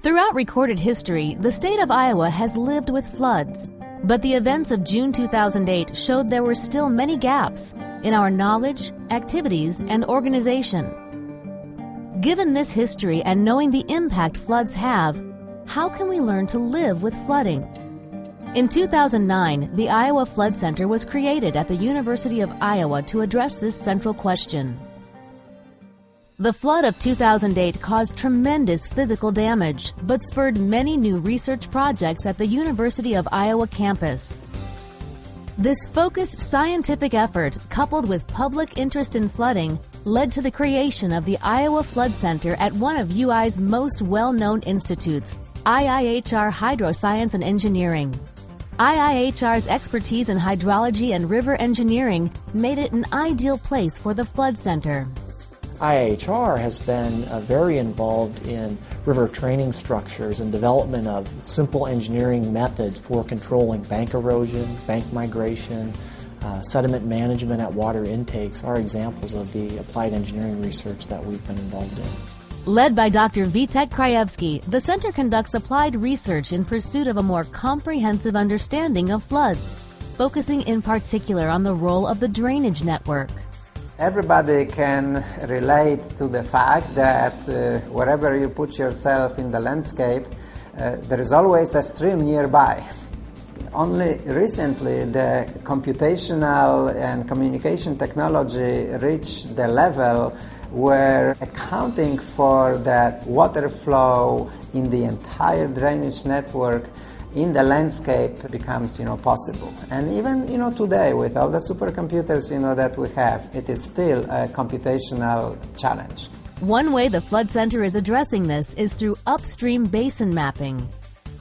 Throughout recorded history, the state of Iowa has lived with floods. But the events of June 2008 showed there were still many gaps in our knowledge, activities, and organization. Given this history and knowing the impact floods have, how can we learn to live with flooding? In 2009, the Iowa Flood Center was created at the University of Iowa to address this central question. The flood of 2008 caused tremendous physical damage, but spurred many new research projects at the University of Iowa campus. This focused scientific effort, coupled with public interest in flooding, led to the creation of the Iowa Flood Center at one of UI's most well-known institutes, IIHR Hydroscience and Engineering. IIHR's expertise in hydrology and river engineering made it an ideal place for the Flood Center. IIHR has been very involved in river training structures and development of simple engineering methods for controlling bank erosion, bank migration, sediment management at water intakes are examples of the applied engineering research that we've been involved in. Led by Dr. Vitek Krajewski, the center conducts applied research in pursuit of a more comprehensive understanding of floods, focusing in particular on the role of the drainage network. Everybody can relate to the fact that wherever you put yourself in the landscape, there is always a stream nearby. Only recently, the computational and communication technology reached the level where accounting for that water flow in the entire drainage network in the landscape becomes possible. And even today, with all the supercomputers that we have, it is still a computational challenge. One way the Flood Center is addressing this is through upstream basin mapping.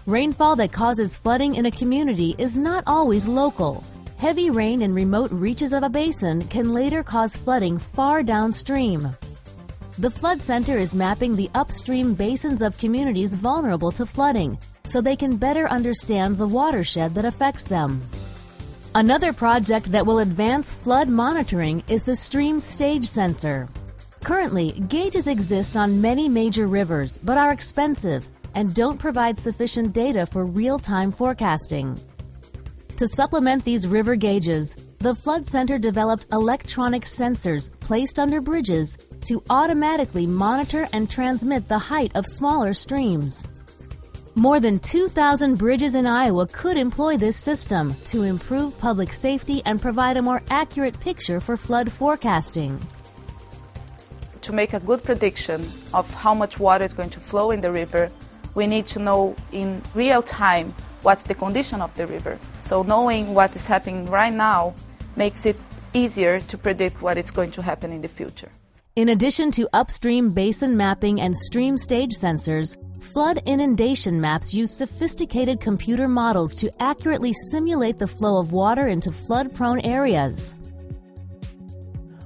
Rainfall that causes flooding in a community is not always local. Heavy rain in remote reaches of a basin can later cause flooding far downstream. The Flood Center is mapping the upstream basins of communities vulnerable to flooding, so they can better understand the watershed that affects them. Another project that will advance flood monitoring is the Stream Stage Sensor. Currently, gauges exist on many major rivers, but are expensive and don't provide sufficient data for real-time forecasting. To supplement these river gauges, the Flood Center developed electronic sensors placed under bridges to automatically monitor and transmit the height of smaller streams. More than 2,000 bridges in Iowa could employ this system to improve public safety and provide a more accurate picture for flood forecasting. To make a good prediction of how much water is going to flow in the river, we need to know in real time what's the condition of the river. So knowing what is happening right now makes it easier to predict what is going to happen in the future. In addition to upstream basin mapping and stream stage sensors, flood inundation maps use sophisticated computer models to accurately simulate the flow of water into flood-prone areas.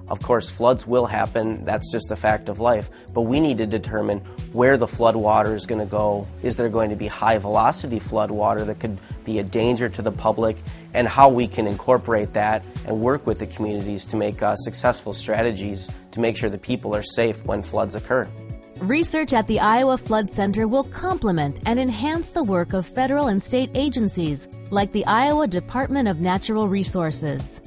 Of course, floods will happen, that's just a fact of life, but we need to determine where the flood water is going to go. Is there going to be high-velocity flood water that could be a danger to the public, and how we can incorporate that and work with the communities to make successful strategies to make sure that people are safe when floods occur. Research at the Iowa Flood Center will complement and enhance the work of federal and state agencies like the Iowa Department of Natural Resources.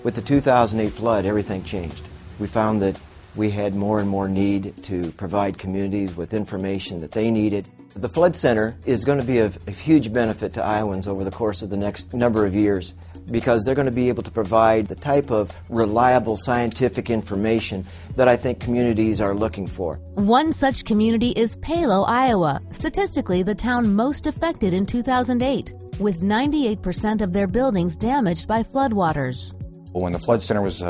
With the 2008 flood, everything changed. We found that we had more and more need to provide communities with information that they needed. The Flood Center is going to be of huge benefit to Iowans over the course of the next number of years because they're going to be able to provide the type of reliable scientific information that I think communities are looking for. One such community is Palo, Iowa, statistically the town most affected in 2008, with 98% of their buildings damaged by floodwaters. When the Flood Center was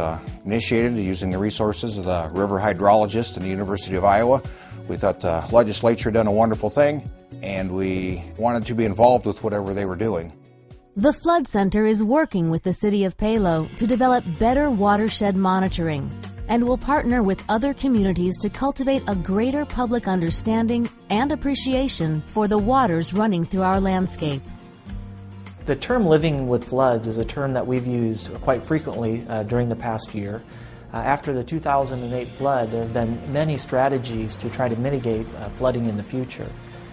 initiated using the resources of the river hydrologist in the University of Iowa, we thought the legislature had done a wonderful thing, and we wanted to be involved with whatever they were doing. The Flood Center is working with the City of Palo to develop better watershed monitoring and will partner with other communities to cultivate a greater public understanding and appreciation for the waters running through our landscape. The term living with floods is a term that we've used quite frequently during the past year. After the 2008 flood, there have been many strategies to try to mitigate flooding in the future.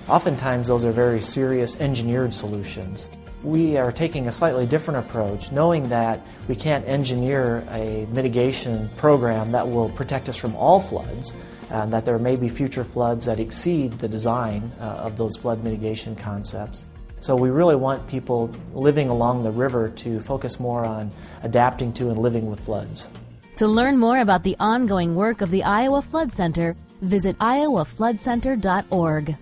Oftentimes those are very serious engineered solutions. We are taking a slightly different approach, knowing that we can't engineer a mitigation program that will protect us from all floods, and that there may be future floods that exceed the design of those flood mitigation concepts. So we really want people living along the river to focus more on adapting to and living with floods. To learn more about the ongoing work of the Iowa Flood Center, visit iowafloodcenter.org.